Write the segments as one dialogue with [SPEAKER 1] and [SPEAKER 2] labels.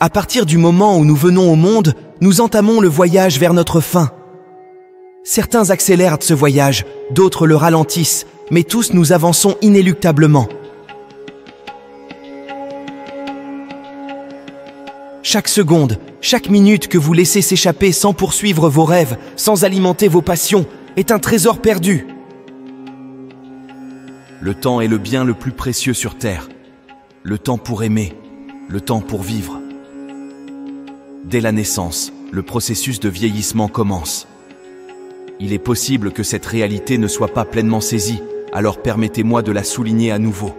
[SPEAKER 1] À partir du moment où nous venons au monde, nous entamons le voyage vers notre fin. Certains accélèrent ce voyage, d'autres le ralentissent, mais tous nous avançons inéluctablement. Chaque seconde, chaque minute que vous laissez s'échapper sans poursuivre vos rêves, sans alimenter vos passions, est un trésor perdu. Le temps est le bien le plus précieux sur Terre. Le temps pour aimer, le temps pour vivre. Dès la naissance, le processus de vieillissement commence. Il est possible que cette réalité ne soit pas pleinement saisie, alors permettez-moi de la souligner à nouveau.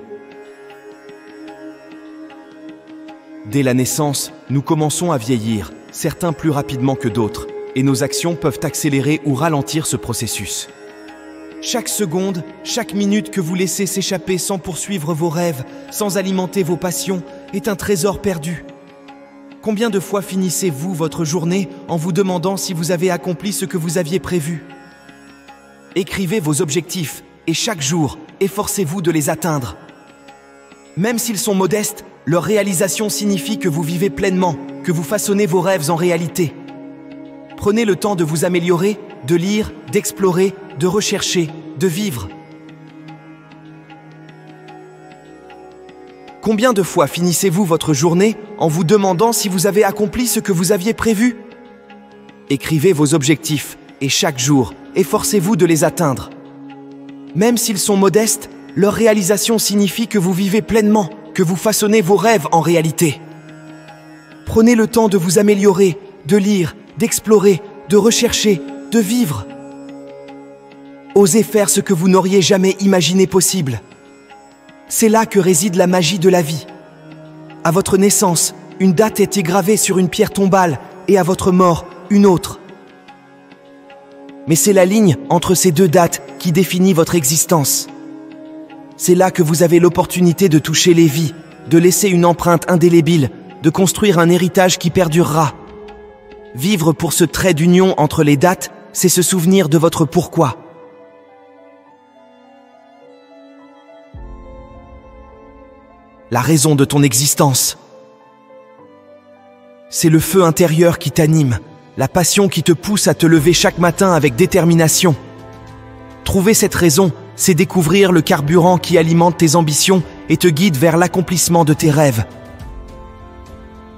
[SPEAKER 1] Dès la naissance, nous commençons à vieillir, certains plus rapidement que d'autres, et nos actions peuvent accélérer ou ralentir ce processus. Chaque seconde, chaque minute que vous laissez s'échapper sans poursuivre vos rêves, sans alimenter vos passions, est un trésor perdu. Combien de fois finissez-vous votre journée en vous demandant si vous avez accompli ce que vous aviez prévu? Écrivez vos objectifs et chaque jour, efforcez-vous de les atteindre. Même s'ils sont modestes, leur réalisation signifie que vous vivez pleinement, que vous façonnez vos rêves en réalité. Prenez le temps de vous améliorer, de lire, d'explorer, de rechercher, de vivre. Combien de fois finissez-vous votre journée en vous demandant si vous avez accompli ce que vous aviez prévu? Écrivez vos objectifs et chaque jour, efforcez-vous de les atteindre. Même s'ils sont modestes, leur réalisation signifie que vous vivez pleinement, que vous façonnez vos rêves en réalité. Prenez le temps de vous améliorer, de lire, d'explorer, de rechercher, de vivre. Osez faire ce que vous n'auriez jamais imaginé possible. C'est là que réside la magie de la vie. À votre naissance, une date était gravée sur une pierre tombale et à votre mort, une autre. Mais c'est la ligne entre ces deux dates qui définit votre existence. C'est là que vous avez l'opportunité de toucher les vies, de laisser une empreinte indélébile, de construire un héritage qui perdurera. Vivre pour ce trait d'union entre les dates, c'est se souvenir de votre pourquoi. La raison de ton existence. C'est le feu intérieur qui t'anime, la passion qui te pousse à te lever chaque matin avec détermination. Trouver cette raison, c'est découvrir le carburant qui alimente tes ambitions et te guide vers l'accomplissement de tes rêves.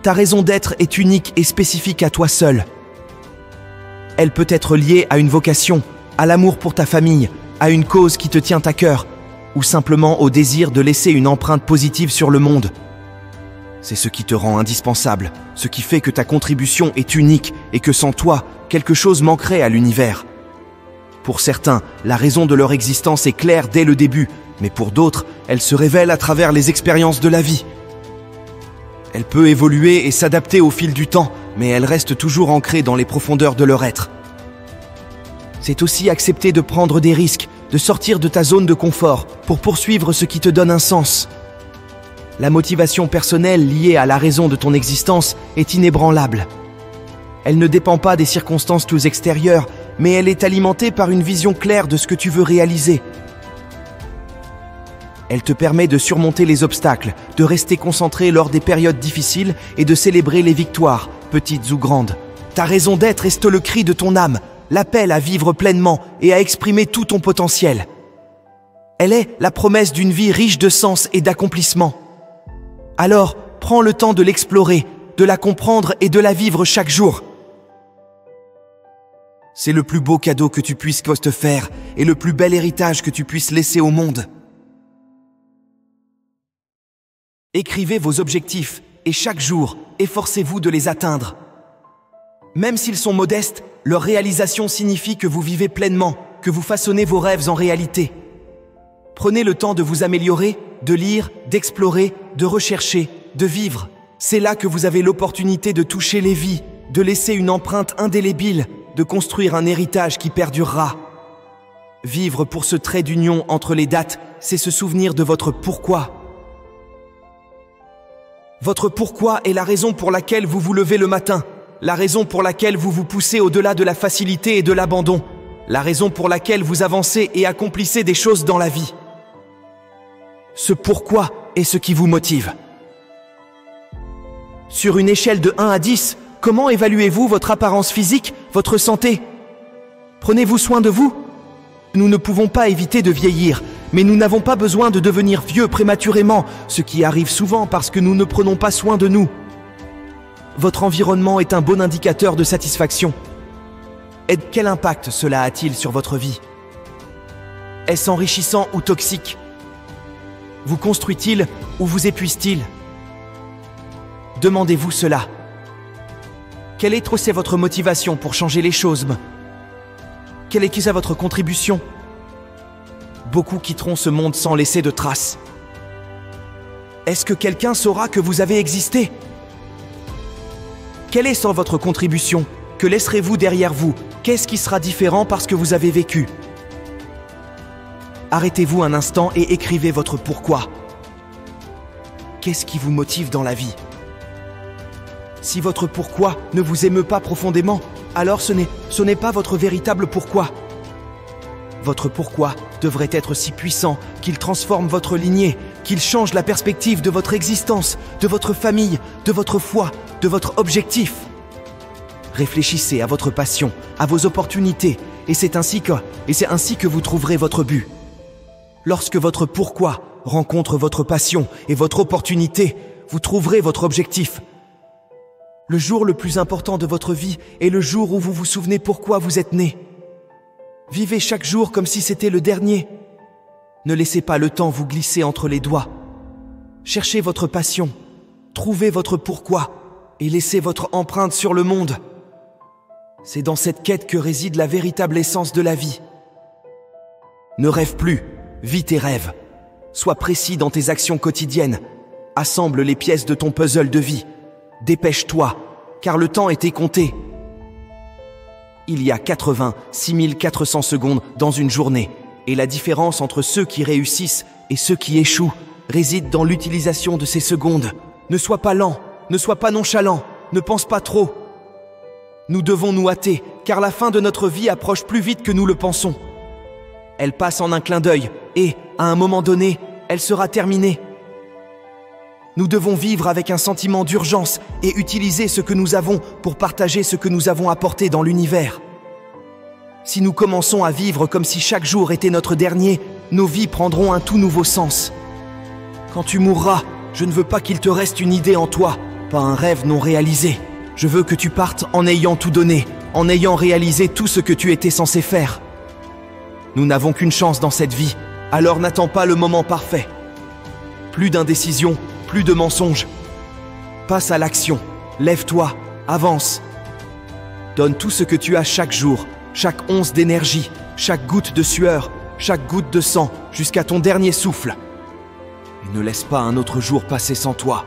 [SPEAKER 1] Ta raison d'être est unique et spécifique à toi seul. Elle peut être liée à une vocation, à l'amour pour ta famille, à une cause qui te tient à cœur, ou simplement au désir de laisser une empreinte positive sur le monde. C'est ce qui te rend indispensable, ce qui fait que ta contribution est unique et que sans toi, quelque chose manquerait à l'univers. Pour certains, la raison de leur existence est claire dès le début, mais pour d'autres, elle se révèle à travers les expériences de la vie. Elle peut évoluer et s'adapter au fil du temps, mais elle reste toujours ancrée dans les profondeurs de leur être. C'est aussi accepter de prendre des risques, de sortir de ta zone de confort pour poursuivre ce qui te donne un sens. La motivation personnelle liée à la raison de ton existence est inébranlable. Elle ne dépend pas des circonstances tout extérieures, mais elle est alimentée par une vision claire de ce que tu veux réaliser. Elle te permet de surmonter les obstacles, de rester concentré lors des périodes difficiles et de célébrer les victoires, petites ou grandes. Ta raison d'être est le cri de ton âme, l'appel à vivre pleinement et à exprimer tout ton potentiel. Elle est la promesse d'une vie riche de sens et d'accomplissement. Alors, prends le temps de l'explorer, de la comprendre et de la vivre chaque jour. C'est le plus beau cadeau que tu puisses te faire et le plus bel héritage que tu puisses laisser au monde. Écrivez vos objectifs et chaque jour, efforcez-vous de les atteindre. Même s'ils sont modestes, leur réalisation signifie que vous vivez pleinement, que vous façonnez vos rêves en réalité. Prenez le temps de vous améliorer, de lire, d'explorer, de rechercher, de vivre. C'est là que vous avez l'opportunité de toucher les vies, de laisser une empreinte indélébile, de construire un héritage qui perdurera. Vivre pour ce trait d'union entre les dates, c'est se souvenir de votre pourquoi. Votre pourquoi est la raison pour laquelle vous vous levez le matin, la raison pour laquelle vous vous poussez au-delà de la facilité et de l'abandon, la raison pour laquelle vous avancez et accomplissez des choses dans la vie. Ce pourquoi est ce qui vous motive. Sur une échelle de 1 à 10, comment évaluez-vous votre apparence physique, votre santé? Prenez-vous soin de vous? Nous ne pouvons pas éviter de vieillir, mais nous n'avons pas besoin de devenir vieux prématurément, ce qui arrive souvent parce que nous ne prenons pas soin de nous. Votre environnement est un bon indicateur de satisfaction. Et quel impact cela a-t-il sur votre vie? Est-ce enrichissant ou toxique? Vous construit-il ou vous épuise-t-il? Demandez-vous cela. Quelle est votre motivation pour changer les choses? Quelle est votre contribution? Beaucoup quitteront ce monde sans laisser de traces. Est-ce que quelqu'un saura que vous avez existé? Quelle est votre contribution? Que laisserez-vous derrière vous? Qu'est-ce qui sera différent parce que vous avez vécu? Arrêtez-vous un instant et écrivez votre pourquoi. Qu'est-ce qui vous motive dans la vie? Si votre pourquoi ne vous émeut pas profondément, alors ce n'est pas votre véritable pourquoi. Votre pourquoi devrait être si puissant qu'il transforme votre lignée, qu'il change la perspective de votre existence, de votre famille, de votre foi, de votre objectif. Réfléchissez à votre passion, à vos opportunités, et c'est ainsi que vous trouverez votre but. Lorsque votre pourquoi rencontre votre passion et votre opportunité, vous trouverez votre objectif. Le jour le plus important de votre vie est le jour où vous vous souvenez pourquoi vous êtes né. Vivez chaque jour comme si c'était le dernier. Ne laissez pas le temps vous glisser entre les doigts. Cherchez votre passion, trouvez votre pourquoi et laissez votre empreinte sur le monde. C'est dans cette quête que réside la véritable essence de la vie. Ne rêve plus, vis tes rêves. Sois précis dans tes actions quotidiennes. Assemble les pièces de ton puzzle de vie. Dépêche-toi, car le temps est compté. Il y a 86 400 secondes dans une journée, et la différence entre ceux qui réussissent et ceux qui échouent réside dans l'utilisation de ces secondes. Ne sois pas lent, ne sois pas nonchalant, ne pense pas trop. Nous devons nous hâter, car la fin de notre vie approche plus vite que nous le pensons. Elle passe en un clin d'œil, et, à un moment donné, elle sera terminée. Nous devons vivre avec un sentiment d'urgence et utiliser ce que nous avons pour partager ce que nous avons apporté dans l'univers. Si nous commençons à vivre comme si chaque jour était notre dernier, nos vies prendront un tout nouveau sens. Quand tu mourras, je ne veux pas qu'il te reste une idée en toi, pas un rêve non réalisé. Je veux que tu partes en ayant tout donné, en ayant réalisé tout ce que tu étais censé faire. Nous n'avons qu'une chance dans cette vie, alors n'attends pas le moment parfait. Plus d'indécision, plus de mensonges. Passe à l'action, lève-toi, avance. Donne tout ce que tu as chaque jour, chaque once d'énergie, chaque goutte de sueur, chaque goutte de sang, jusqu'à ton dernier souffle. Et ne laisse pas un autre jour passer sans toi.